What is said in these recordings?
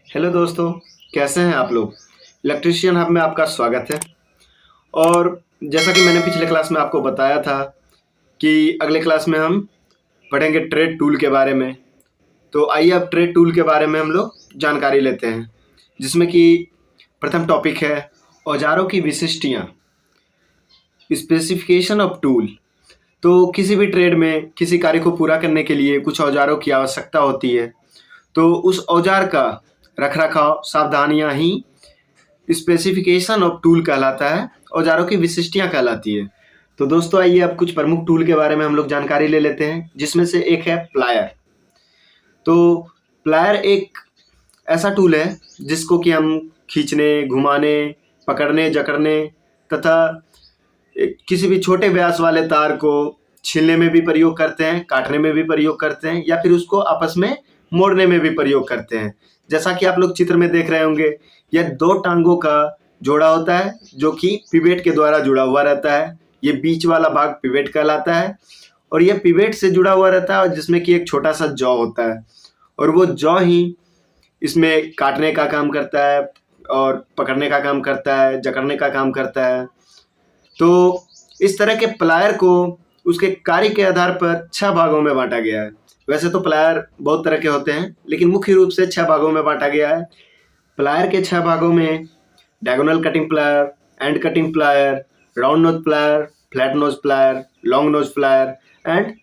Hello दोस्तों, कैसे हैं आप लोग। इलेक्ट्रीशियन हब में आपका स्वागत है। और जैसा कि मैंने पिछले क्लास में आपको बताया था कि अगले क्लास में हम पढ़ेंगे ट्रेड टूल के बारे में। तो आइए अब ट्रेड टूल के बारे में हम लोग जानकारी लेते हैं, जिसमें कि प्रथम टॉपिक है औजारों की विशिष्टियाँ, स्पेसिफिकेशन ऑफ टूल। तो किसी भी ट्रेड में किसी कार्य को पूरा करने के लिए कुछ औजारों की आवश्यकता होती है। तो उस औजार का रखरखाव, सावधानियां ही स्पेसिफिकेशन ऑफ टूल कहलाता है, औजारों की विशिष्टियां कहलाती है। तो दोस्तों आइए अब कुछ प्रमुख टूल के बारे में हम लोग जानकारी ले लेते हैं, जिसमें से एक है प्लायर। तो प्लायर एक ऐसा टूल है जिसको कि हम खींचने, घुमाने, पकड़ने, जकड़ने तथा किसी भी छोटे व्यास वाले तार को छीलने में भी प्रयोग करते हैं, काटने में भी प्रयोग करते हैं, या फिर उसको आपस में मोड़ने में भी प्रयोग करते हैं। जैसा कि आप लोग चित्र में देख रहे होंगे, यह दो टांगों का जोड़ा होता है जो कि पिवेट के द्वारा जुड़ा हुआ रहता है। ये बीच वाला भाग पिवेट कहलाता है और यह पिवेट से जुड़ा हुआ रहता है, और जिसमें कि एक छोटा सा जॉ होता है, और वो जॉ ही इसमें काटने का काम करता है और पकड़ने का काम करता है, जकड़ने का काम करता है। तो इस तरह के प्लायर को उसके कार्य के आधार पर 6 भागों में बांटा गया है। वैसे तो प्लायर बहुत तरह के होते हैं, लेकिन मुख्य रूप से 6 भागों में बांटा गया है। प्लायर के 6 भागों में diagonal cutting plier, and cutting plier, round knows plier, flat knows plier, long nose plier and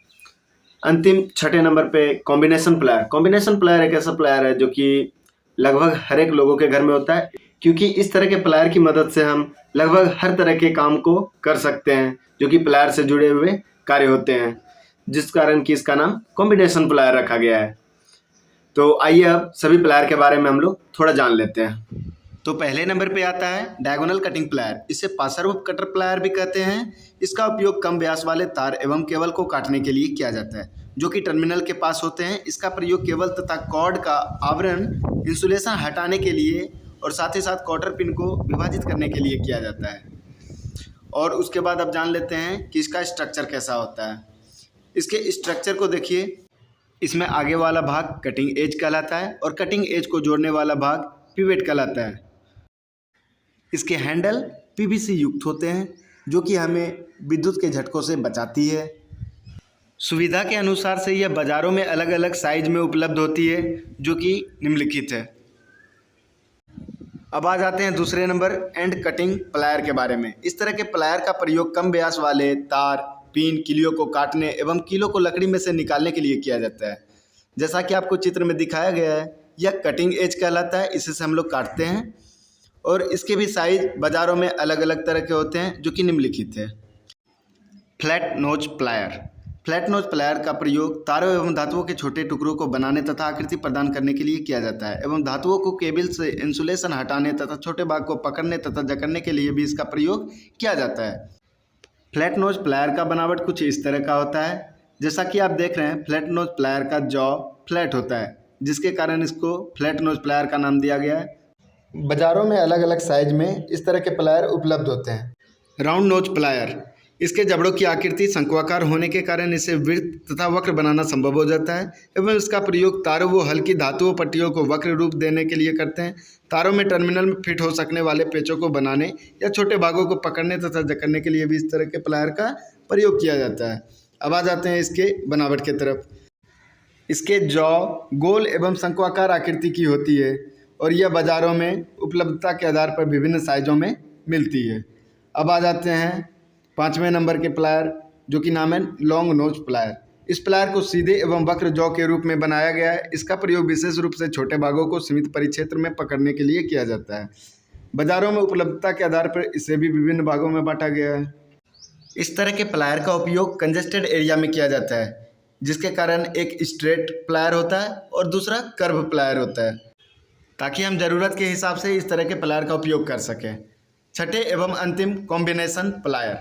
अंतिम छठे नंबर पे कॉम्बिनेशन प्लायर। कॉम्बिनेशन प्लायर एक ऐसा प्लायर है जो कि लगभग हर एक लोगों के घर में होता है, क्योंकि इस तरह के प्लायर की मदद से हम लगभग हर तरह के काम को कर सकते हैं जो कि प्लायर से जुड़े हुए कार्य होते हैं, जिस कारण कि इसका नाम कॉम्बिनेशन प्लायर रखा गया है। तो आइए अब सभी प्लायर के बारे में हम लोग थोड़ा जान लेते हैं। तो पहले नंबर पे आता है डायगोनल कटिंग प्लायर। इसे पासर कटर प्लायर भी कहते हैं। इसका उपयोग कम व्यास वाले तार एवं केबल को काटने के लिए किया जाता है, जो कि टर्मिनल के पास होते हैं। इसका प्रयोग केबल तथा कॉर्ड का आवरण, इंसुलेशन हटाने के लिए और साथ ही साथ कॉटर पिन को विभाजित करने के लिए किया जाता है। और उसके बाद अब जान लेते हैं कि इसका स्ट्रक्चर कैसा होता है। इसके स्ट्रक्चर को देखिए, इसमें आगे वाला भाग कटिंग एज कहलाता है और कटिंग एज को जोड़ने वाला भाग पिवेट कहलाता है। इसके हैंडल पीवीसी युक्त होते हैं, जो कि हमें विद्युत के झटकों से बचाती है। सुविधा के अनुसार से यह बाज़ारों में अलग अलग साइज में उपलब्ध होती है, जो कि निम्नलिखित है। अब आ जाते हैं दूसरे नंबर एंड कटिंग प्लायर के बारे में। इस तरह के प्लायर का प्रयोग कम व्यास वाले तार, पिन, किलियों को काटने एवं कीलों को लकड़ी में से निकालने के लिए किया जाता है। जैसा कि आपको चित्र में दिखाया गया है, यह कटिंग एज कहलाता है। इसे से हम लोग काटते हैं और इसके भी साइज बाज़ारों में अलग अलग तरह के होते हैं, जो कि निम्नलिखित है। Flat knows plier. Flat knows plier का प्रयोग तारों एवं धातुओं के छोटे टुकड़ों को बनाने तथा आकृति प्रदान करने के लिए किया जाता है एवं धातुओं को केबल से इंसुलेशन हटाने तथा छोटे भाग को पकड़ने तथा जकड़ने के लिए भी इसका प्रयोग किया जाता है। फ्लैट नोज प्लायर का बनावट कुछ इस तरह का होता है। जैसा कि आप देख रहे हैं, फ्लैट नोज प्लायर का जॉ फ्लैट होता है, जिसके कारण इसको फ्लैट नोज प्लायर का नाम दिया गया है। बाज़ारों में अलग अलग साइज में इस तरह के प्लायर उपलब्ध होते हैं। Round knows plier. इसके जबड़ों की आकृति शंक्वाकार होने के कारण इसे वृत्त तथा वक्र बनाना संभव हो जाता है एवं इसका प्रयोग तारों व हल्की धातुओं पट्टियों को वक्र रूप देने के लिए करते हैं। तारों में टर्मिनल में फिट हो सकने वाले पेचों को बनाने या छोटे भागों को पकड़ने तथा जकड़ने के लिए भी इस तरह के प्लायर का प्रयोग किया जाता है। अब आ जाते हैं इसके बनावट के तरफ। इसके जॉ गोल एवं शंक्वाकार आकृति की होती है और यह बाज़ारों में उपलब्धता के आधार पर विभिन्न साइजों में मिलती है। अब आ जाते हैं 5वें नंबर के प्लायर, जो कि नाम है लॉन्ग नोज प्लायर। इस प्लायर को सीधे एवं वक्र जॉ के रूप में बनाया गया है। इसका प्रयोग विशेष रूप से छोटे भागों को सीमित परिक्षेत्र में पकड़ने के लिए किया जाता है। बाज़ारों में उपलब्धता के आधार पर इसे भी विभिन्न भागों में बांटा गया है। इस तरह के प्लायर का उपयोग कंजेस्टेड एरिया में किया जाता है, जिसके कारण एक स्ट्रेट प्लायर होता है और दूसरा कर्व प्लायर होता है, ताकि हम ज़रूरत के हिसाब से इस तरह के प्लायर का उपयोग कर सकें। छठे एवं अंतिम कॉम्बिनेशन प्लायर।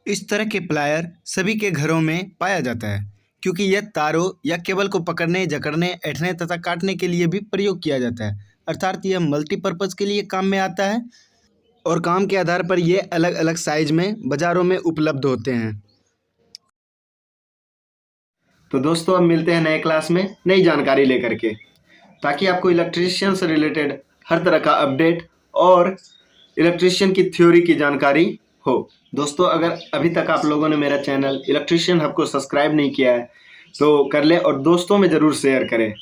इस तरह के प्लायर सभी के घरों में पाया जाता है, क्योंकि यह तारों या केबल को पकड़ने, जकड़ने, ऐंठने तथा काटने के लिए भी प्रयोग किया जाता है। अर्थात यह मल्टीपर्पज़ के लिए काम में आता है और काम के आधार पर ये अलग अलग साइज में बाज़ारों में उपलब्ध होते हैं। तो दोस्तों अब मिलते हैं नए क्लास में नई जानकारी लेकर के। ताकि आपको इलेक्ट्रीशियन से रिलेटेड हर तरह का अपडेट और इलेक्ट्रीशियन की थ्योरी की जानकारी हो। दोस्तों, अगर अभी तक आप लोगों ने मेरा चैनल इलेक्ट्रीशियन हब को सब्सक्राइब नहीं किया है तो कर लें और दोस्तों में ज़रूर शेयर करें।